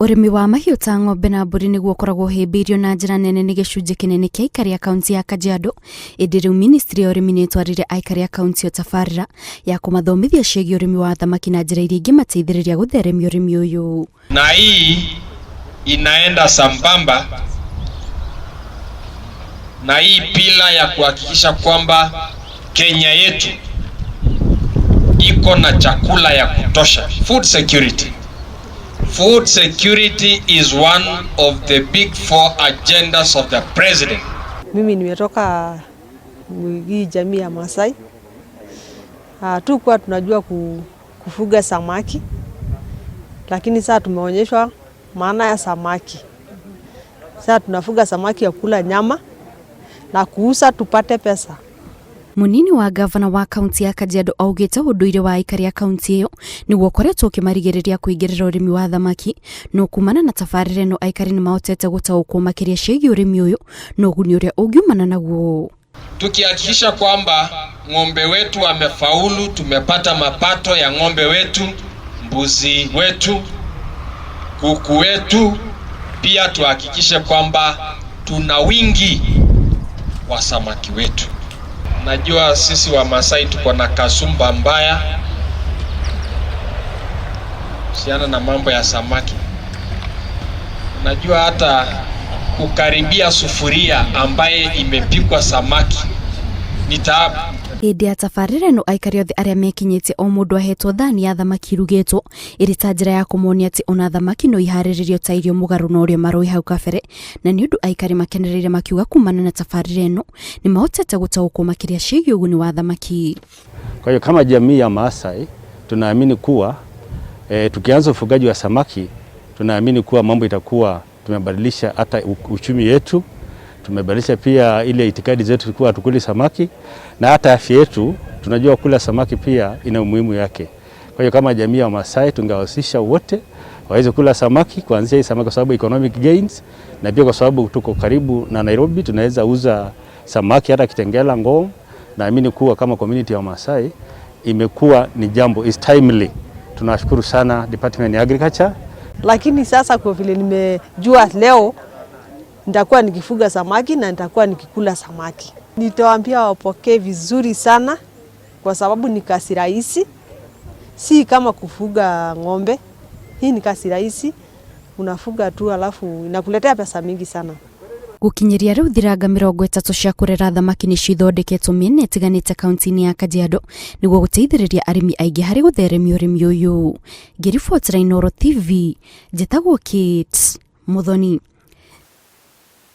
Ũrĩmi wa mahiũ ta ng'ombe na mbũri nĩguo ũkoragwo hĩmbĩirio na njĩra nene nĩ gĩcunjĩ kĩnene kĩa Aikari ya kaunti ya Kajiado. Ĩndĩ rĩu ministry ya ũrĩmi nĩ ĩtwarire Aikari ya kaunti tabarĩra ya kũmathomithia ciĩgiĩ ũrĩmi wa thamaki na njĩra iria ingĩmateithĩrĩria gũtheremia ũrĩmi ũyũ. Na hii inaenda sambamba na hii pila ya kuhakikisha kwamba Kenya yetu iko na chakula ya kutosha. Food security. Food security is one of the big 4 agendas of the president. Mimi nimetoka hii jamii ya Masai. Tulikuwa tunajua kufuga samaki, lakini sasa tumeonyeshwa maana ya samaki. Sasa tunafuga samaki ya kula nyama na kuuza tupate pesa. Munini wa gavana wa kaunti ya Kajiado augĩte ũndũire wa Aikari ya kaunti ĩyo nĩguo ũkoretwo ũkĩmarigĩrĩria kũingĩrĩra ũrĩmi wa thamaki, no kumana na tabarĩra ĩno Aikari nĩ mahotete gũtaũkwo makĩria ciĩgiĩ ũrĩmi ũyũ na ũguni ũrĩa ũngiumana naguo. Tukihakikisha kwamba ng'ombe wetu wamefaulu, tumepata mapato ya ng'ombe wetu, mbuzi wetu, kuku wetu, pia tuhakikishe kwamba tuna wingi wa samaki wetu. Najua sisi wa Masai tuko na kasumba mbaya kuhusiana na mambo ya samaki. Najua hata kukaribia sufuria ambaye imepikwa samaki ni taabu. Hĩndĩ ya tabarĩra ĩno Aikari othe arĩa mekinyĩtie o mũndũ ahetwo thani ya thamaki irugĩtwo ĩrĩ ta njĩra ya kũmonia atĩ ona thamaki no iharĩrĩrio ta irio mũgarũ na ũrĩa marũĩ hau kabere, na nĩ ũndũ Aikari makenereire makiuga kumana na tabarĩra ĩno nĩ mahotete gũtaũkwo makĩria ciĩgiĩ ũguni wa thamaki. Kwa hiyo kama jamii ya Maasai tunaamini kuwa tukianza ufugaji wa samaki tunaamini kuwa mambo itakuwa tumebadilisha hata uchumi yetu. Tumebadilisha pia ile itikadi zetu kuwa tukuli samaki, na hata afya yetu tunajua kula samaki pia ina umuhimu yake. Kwa hiyo kama jamii ya Masai tungewahusisha wote waweze kula samaki, kuanzia hii samaki kwa sababu economic gains, na pia kwa sababu tuko karibu na Nairobi tunaweza uza samaki hata Kitengela, Ngong. Naamini kuwa kama community ya Masai imekuwa ni jambo is timely. Tunashukuru sana Department ya Agriculture. Lakini sasa kwa vile nimejua leo nitakuwa nikifuga samaki na nitakuwa nikikula samaki. Nitawaambia wapokee vizuri sana kwa sababu ni kazi rahisi. Si kama kufuga ng'ombe. Hii ni kazi rahisi. Unafuga tu alafu inakuletea pesa mingi sana. Gũkinyĩria rĩu thiranga 30 cia kũrera thamaki nĩ cithondeketwo mĩena ĩtiganĩte kaunti-inĩ ya Kajiado nĩguo gũteithĩrĩria arĩmi aingĩ harĩ gũtheremia ũrĩmi ũyũ. Ngĩribotera Inooro TV, njĩtagwo Kate Muthoni.